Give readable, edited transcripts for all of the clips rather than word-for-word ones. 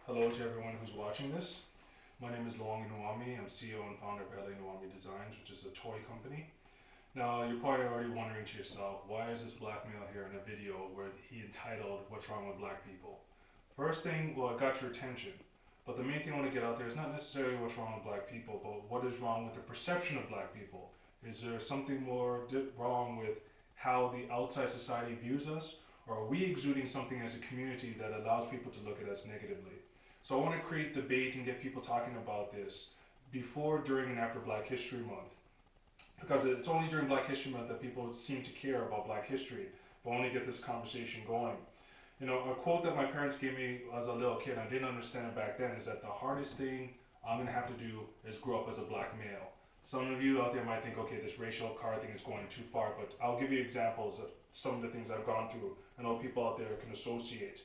Hello to everyone who's watching this. My name is Luong Inuami. I'm CEO and founder of LA Inuami Designs, which is a toy company. Now, you're probably already wondering to yourself, why is this black male here in a video where he entitled, "What's Wrong with Black People?" First thing, well, it got your attention. But the main thing I want to get out there is not necessarily what's wrong with black people, but what is wrong with the perception of black people. Is there something more wrong with how the outside society views us? Or are we exuding something as a community that allows people to look at us negatively? So I want to create debate and get people talking about this before, during, and after Black History Month. Because it's only during Black History Month that people seem to care about Black history, but only get this conversation going. You know, a quote that my parents gave me as a little kid, I didn't understand it back then, is that the hardest thing I'm going to have to do is grow up as a black male. Some of you out there might think, okay, this racial card thing is going too far, but I'll give you examples of some of the things I've gone through. I know people out there can associate.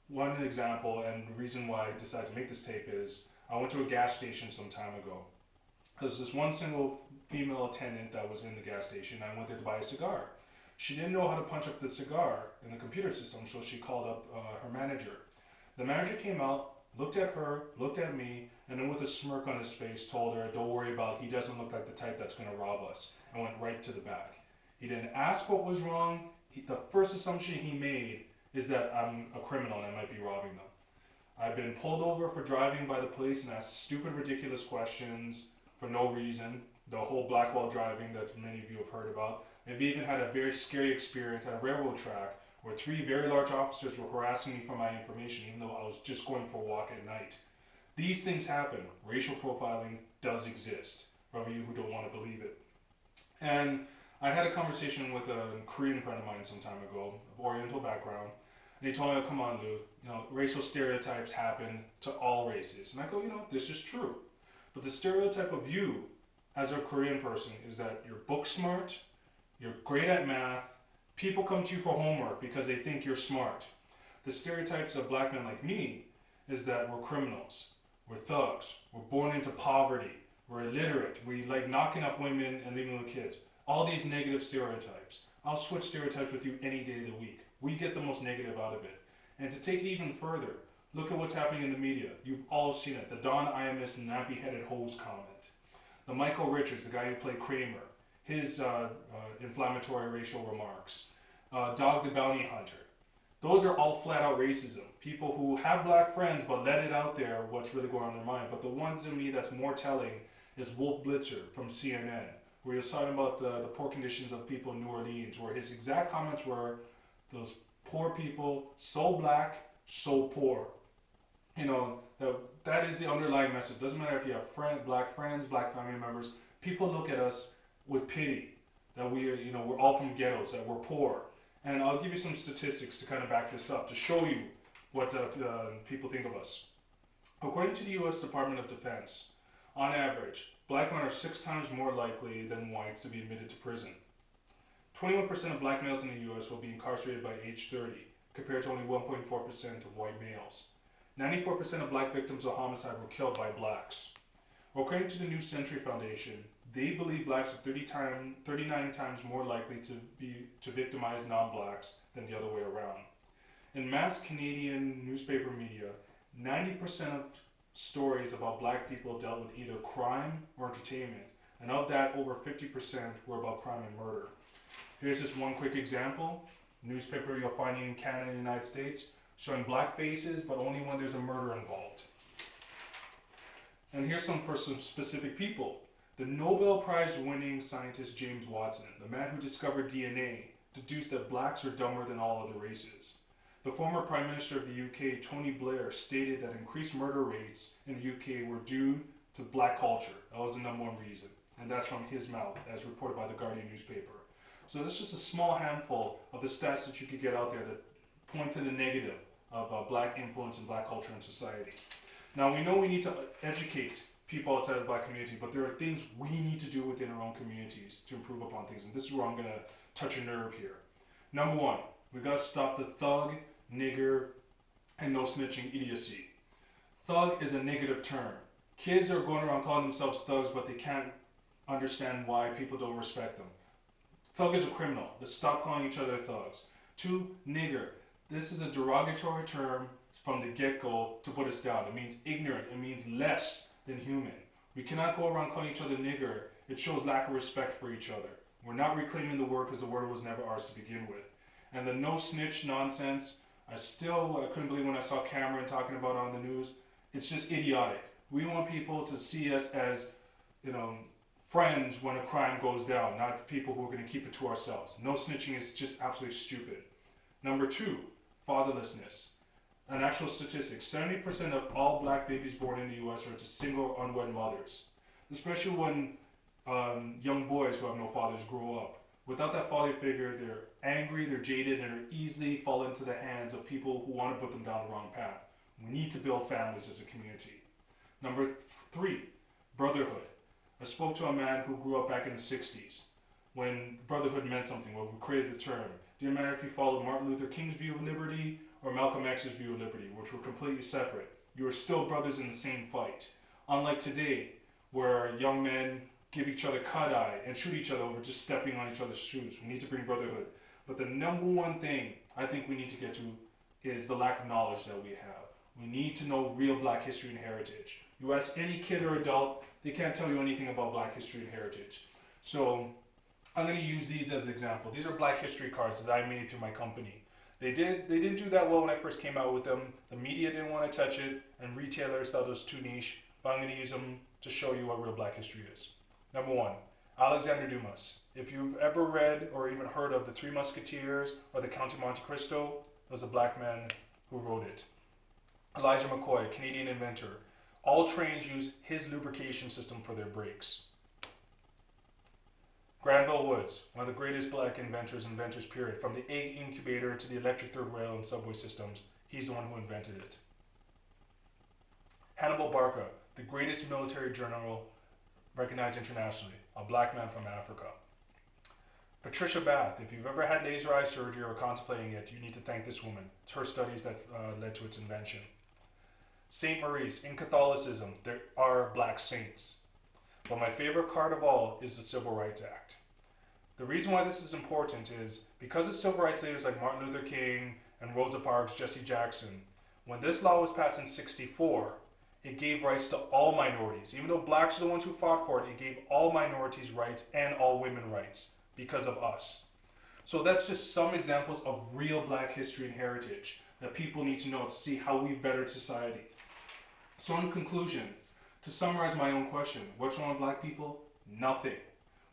One example, and the reason why I decided to make this tape, is I went to a gas station some time ago. There's this one single female attendant that was in the gas station. I went there to buy a cigar. She didn't know how to punch up the cigar in the computer system, so she called up her manager. The manager came out, looked at her, looked at me, and then with a smirk on his face told her, "Don't worry about it, he doesn't look like the type that's going to rob us," and went right to the back. He didn't ask what was wrong. The first assumption he made is that I'm a criminal and I might be robbing them. I've been pulled over for driving by the police and asked stupid, ridiculous questions for no reason. The whole blackwall driving that many of you have heard about. I've even had a very scary experience at a railroad track where three very large officers were harassing me for my information even though I was just going for a walk at night. These things happen. Racial profiling does exist, for you who don't want to believe it. And I had a conversation with a Korean friend of mine some time ago, of Oriental background, and he told me, "Oh, come on, Lou, racial stereotypes happen to all races." And I go, this is true. But the stereotype of you as a Korean person is that you're book smart, you're great at math, people come to you for homework because they think you're smart. The stereotypes of black men like me is that we're criminals, we're thugs, we're born into poverty, we're illiterate, we like knocking up women and leaving with kids. All these negative stereotypes. I'll switch stereotypes with you any day of the week. We get the most negative out of it. And to take it even further, look at what's happening in the media. You've all seen it. The Don Imus nappy-headed hose comment. The Michael Richards, the guy who played Kramer, his inflammatory racial remarks. Dog the Bounty Hunter. Those are all flat-out racism. People who have black friends but let it out there what's really going on in their mind. But the ones to me that's more telling is Wolf Blitzer from CNN, where he was talking about the poor conditions of people in New Orleans, where his exact comments were, those poor people, so black, so poor. That is the underlying message. Doesn't matter if you have black friends, black family members. People look at us with pity, that we're all from ghettos, that we're poor. And I'll give you some statistics to kind of back this up, to show you what people think of us. According to the U.S. Department of Defense, on average, black men are 6 times more likely than whites to be admitted to prison. 21% of black males in the U.S. will be incarcerated by age 30, compared to only 1.4% of white males. 94% of black victims of homicide were killed by blacks. According to the New Century Foundation, they believe blacks are 39 times more likely to victimize non-blacks than the other way around. In mass Canadian newspaper media, 90% of stories about black people dealt with either crime or entertainment, and of that, over 50% were about crime and murder. Here's just one quick example. Newspaper you'll find in Canada and the United States, showing black faces, but only when there's a murder involved. And here's some for some specific people. The Nobel Prize winning scientist James Watson, the man who discovered DNA, deduced that blacks are dumber than all other races. The former Prime Minister of the UK, Tony Blair, stated that increased murder rates in the UK were due to black culture. That was the number one reason. And that's from his mouth, as reported by the Guardian newspaper. So that's just a small handful of the stats that you could get out there that point to the negative of black influence and black culture in society. Now, we know we need to educate people outside of the black community, but there are things we need to do within our own communities to improve upon things. And this is where I'm going to touch a nerve here. Number one, we got to stop the thug, nigger, and no snitching idiocy. Thug is a negative term. Kids are going around calling themselves thugs, but they can't understand why people don't respect them. Thug is a criminal. Let's stop calling each other thugs. 2, nigger. This is a derogatory term from the get-go to put us down. It means ignorant. It means less than human. We cannot go around calling each other nigger. It shows lack of respect for each other. We're not reclaiming the word because the word was never ours to begin with. And the no snitch nonsense, I couldn't believe when I saw Cameron talking about it on the news. It's just idiotic. We want people to see us as, friends when a crime goes down, not people who are going to keep it to ourselves. No snitching is just absolutely stupid. Number 2, fatherlessness. An actual statistic, 70% of all black babies born in the U.S. are to single or unwed mothers, especially when young boys who have no fathers grow up. Without that father figure, they're angry, they're jaded, and are easily fall into the hands of people who want to put them down the wrong path. We need to build families as a community. Number 3, brotherhood. I spoke to a man who grew up back in the 60s when brotherhood meant something, when we created the term. Didn't matter if you followed Martin Luther King's view of liberty or Malcolm X's view of liberty, which were completely separate. You are still brothers in the same fight. Unlike today, where young men give each other cut-eye and shoot each other over just stepping on each other's shoes. We need to bring brotherhood. But the number one thing I think we need to get to is the lack of knowledge that we have. We need to know real black history and heritage. You ask any kid or adult, they can't tell you anything about black history and heritage. So I'm going to use these as an example. These are black history cards that I made through my company. They didn't do that well when I first came out with them. The media didn't want to touch it, and retailers thought it was too niche. But I'm going to use them to show you what real black history is. Number 1, Alexander Dumas. If you've ever read or even heard of The Three Musketeers or The Count of Monte Cristo, it was a black man who wrote it. Elijah McCoy, Canadian inventor. All trains use his lubrication system for their brakes. Granville Woods, one of the greatest black inventors period. From the egg incubator to the electric third rail and subway systems, he's the one who invented it. Hannibal Barca, the greatest military general recognized internationally, a black man from Africa. Patricia Bath, if you've ever had laser eye surgery or contemplating it, you need to thank this woman. It's her studies that led to its invention. Saint Maurice, in Catholicism, there are black saints. But my favorite card of all is the Civil Rights Act. The reason why this is important is because of civil rights leaders like Martin Luther King and Rosa Parks, Jesse Jackson, when this law was passed in '64, it gave rights to all minorities. Even though blacks are the ones who fought for it, it gave all minorities rights and all women rights because of us. So that's just some examples of real black history and heritage that people need to know to see how we've bettered society. So in conclusion, to summarize my own question, what's wrong with black people? Nothing.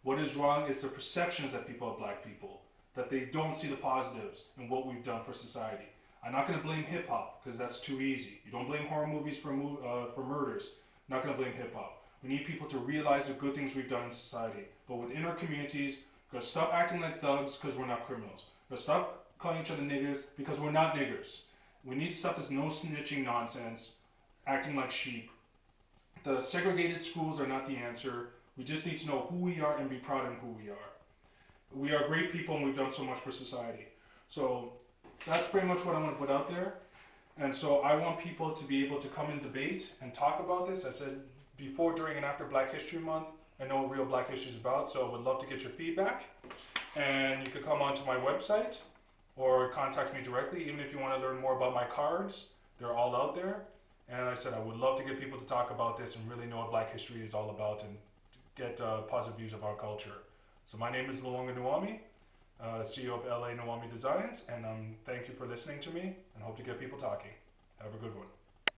What is wrong is the perceptions that people have black people, that they don't see the positives in what we've done for society. I'm not going to blame hip-hop because that's too easy. You don't blame horror movies for murders. I'm not going to blame hip-hop. We need people to realize the good things we've done in society. But within our communities, we've got to stop acting like thugs because we're not criminals. We've got to stop calling each other niggers because we're not niggers. We need to stop this no snitching nonsense, acting like sheep. The segregated schools are not the answer. We just need to know who we are and be proud of who we are. We are great people and we've done so much for society. So that's pretty much what I want to put out there. And so I want people to be able to come and debate and talk about this. I said before, during, and after Black History Month, I know what real Black history is about, so I would love to get your feedback. And you can come onto my website or contact me directly, even if you want to learn more about my cards. They're all out there. And I said I would love to get people to talk about this and really know what Black history is all about and get positive views of our culture. So my name is Luonga Nuami, CEO of LA Nuami Designs, and thank you for listening to me and hope to get people talking. Have a good one.